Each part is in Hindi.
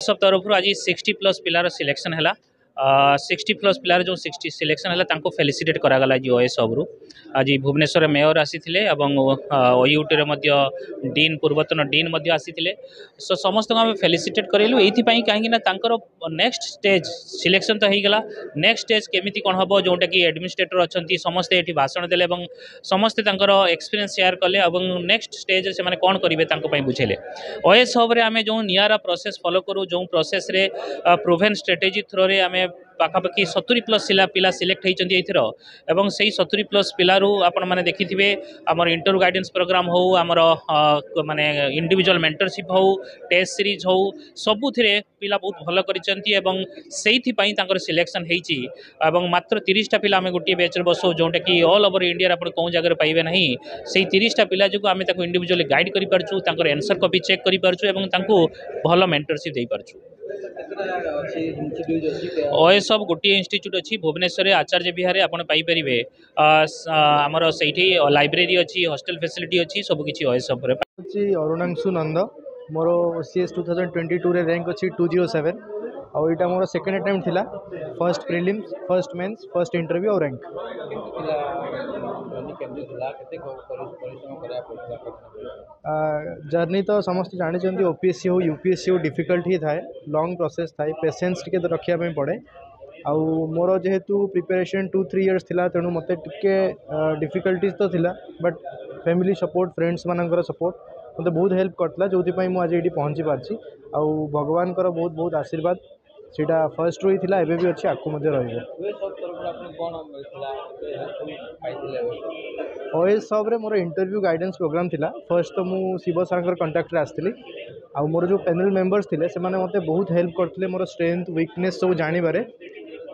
ओएसएफ तरफ आज 60+ पिलार सिलेक्शन है 60+ पिलार जो 60 सिलेक्शन है फेलिसिटेट करागला आज ओएसएफ रु आज भुवनेश्वर मेयर आसी ओयूटी डीन पूर्वतन डीन आसी सो समस्त आम फेलिसिटेट करेलु ये कहीं नेक्स्ट स्टेज सिलेक्शन तो होगा नेक्स्ट स्टेज केमी कौन हम जोटा कि एडमिनिस्ट्रेटर अच्छा समस्ते ये भाषण देले समस्ते एक्सपीरियंस शेयर कले नेक्स्ट स्टेज से कौन करेंगे बुझेले ओएसएफ आम जो निरा प्रोसेस फॉलो करूँ जो प्रोसेस रे प्रूवेन स्ट्रेटेजी थ्रो रे आम पाखापाखि 70+ पिला सिलेक्ट होती एवं से 70+ पिलारू आपण मैंने देखिथे आमर इंटरव्यू गाइडेंस प्रोग्राम हो आमर माने इंडिविजुअल मेंटरशिप हो टेस्ट सीरीज हो सबुथिरे पिला बहुत भल कर सिलेक्शन होती मात्र 30टा पिला आम गोटे बैच बसो जोटा कि ऑल ओवर इंडिया आप कौन जगह पाइबे ना से 30टा पिला जो आम इंडिविजुअली गाइड कर आंसर कॉपी चेक कर भल मेंटरशिप दे पारछु। ओएसएफ गोटे इंस्टीट्यूट अच्छी भुवनेश्वर आचार्य विहार आपड़ पाइपर आमर से लाइब्रेरी अच्छी हॉस्टल फैसिलिटी अच्छी सबकि ओएसएफ अरुणांशु नंद मोर सीएस 2022 रे रैंक अच्छी 207 और यहाँ मोर सेकेंड अटेम्प्ट थिला first prelims first mains first interview और रैंक जर्नी तो समस्त जानते ओपीएससी हो यूपीएससी हो डिफिकल्ट ही थाए लॉन्ग प्रोसेस थाए पेशेंस टिके तो रखा पड़े आउ मोर जेहेतु प्रिपरेशन 2-3 इयर्स थिला तेणु मते टिके डिफिकल्टीज तो थिला बट फैमिली सपोर्ट फ्रेंड्स मानकर सपोर्ट मत बहुत हेल्प करता जो आज ये पहुँची पार्ची आउ भगवान बहुत बहुत आशीर्वाद सीटा फर्स्ट रही थिला एबे भी अच्छी आकु मध्य रहिबो। ओएसएफ रे मोर इंटरव्यू गाइडेंस प्रोग्राम थिला फर्स्ट तो मु शिव सर कंटाक्ट रे आसली आ मोर जो पैनल मेंबर्स थिले से माने मते बहुत हेल्प करथिले मोर स्ट्रेंथ वीकनेस सब जानिबारे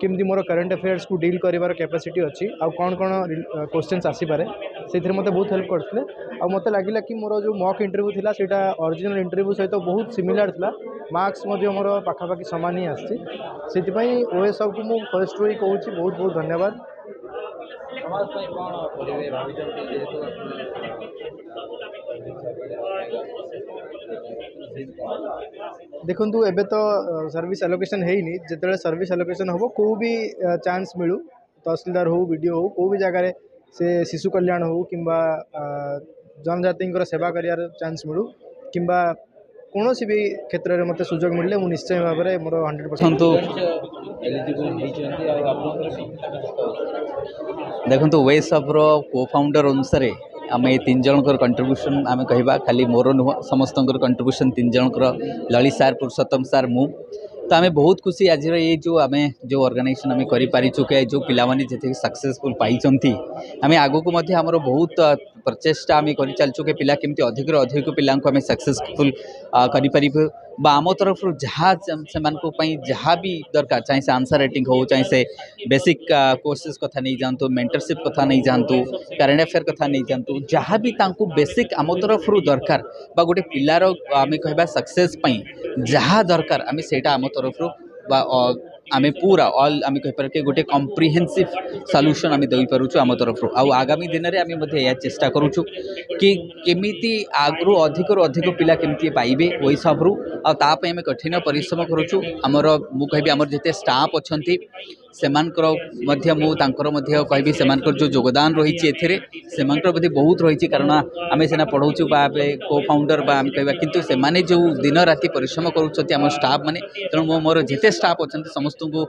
केमती मोर करंट अफेयर्स को डील करिवार कैपेसिटी अच्छी आ कौन कौन क्वेश्चंस आसीपारे से मते बहुत हेल्प करथिले आ मते लागिला कि मोर जो मॉक इंटरव्यू थिला सेटा ओरिजिनल इंटरव्यू सहित बहुत सिमिलर थिला मार्क्स मध्य मोर पाखापाखि सामान ही आसी से ओएसएफ को मु फर्स्ट रही कहूँ बहुत बहुत धन्यवाद। देखु एबे तो सर्विस एलोकेशन है जिते सर्विस एलोकेशन हम को भी चांस मिलू तहसीलदार हो वीडियो हो को भी जगह से शिशु कल्याण हो कि जनजाति सेवा कर चांस मिलू कि कौन सी भी क्षेत्र में मत सुजोग मिले मुझे निश्चय भाव में मोर 100% देखो ओएसएफ रो को फाउंडर अनुसार आम ये 3 जनकर कंट्रीब्यूशन आम कह खाली मोर नुह समस्त कंट्रीब्यूशन 3 जनकर ललित सार पुरुषोत्तम सार मु तो आम बहुत खुशी आज ये जो आम जो ऑर्गेनाइजेशन आम करूँ के जो पिलाने जिते सक्सेसफुल पाई आम आगू को आमर बहुत प्रचेषा आम कर चलचु के पिला केमती अधिक अधिक पिला आम सक्सेसफुल कर आम तरफ जहाँ से जहाँ भी दरकार चाहे से आंसर राइटिंग हो चाहे से बेसिक कोर्सेज कथा नहीं जानतु मेंटरशिप कथा नहीं जानतु करेंट अफेयर कथा नहीं जानतु जहाँ भी तांकु बेसिक आम तरफ दरकार बा गोटे पिलार आम कह सक्सेस जहाँ दरकार आम से आम तरफ आम पूरा ऑल आम कहीपर के गोटे कम्प्रिहेन्सिव सॉल्यूशन आम दे पारुछु आम तरफ आगामी दिन में आम चेष्टा करुछु कि केमिति आगु अधिक पिला केमिति पाइबे ओएसएफ रु आम कठिन परिश्रम करुछु आमर मु कहबी आमर जिते स्टाफ अछंती सेमानकर कहबी सेमानकर जो योगदान रही एथे बहुत रही कारण आम सीना पढ़ाऊँ को फाउंडर आम कह कि जो दिन राति परिश्रम करुँच स्टाफ मैंने तेणु मोर जिते स्टाफ अच्छा समस्त को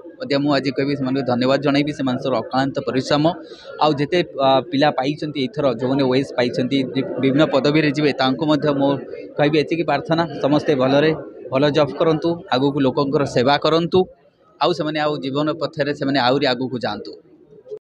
आज कह धन्यवाद जनइबी से अक्लांत परिश्रम आउ जिते पिला पाई एथर जो मैंने ओएस पाई विभिन्न पदवी जी मो कहबी एति प्रार्थना समस्ते भल जॉब करंतु आगु को लोकंकर सेवा करंतु आउ से जीवन पथरे से आगु को जातु।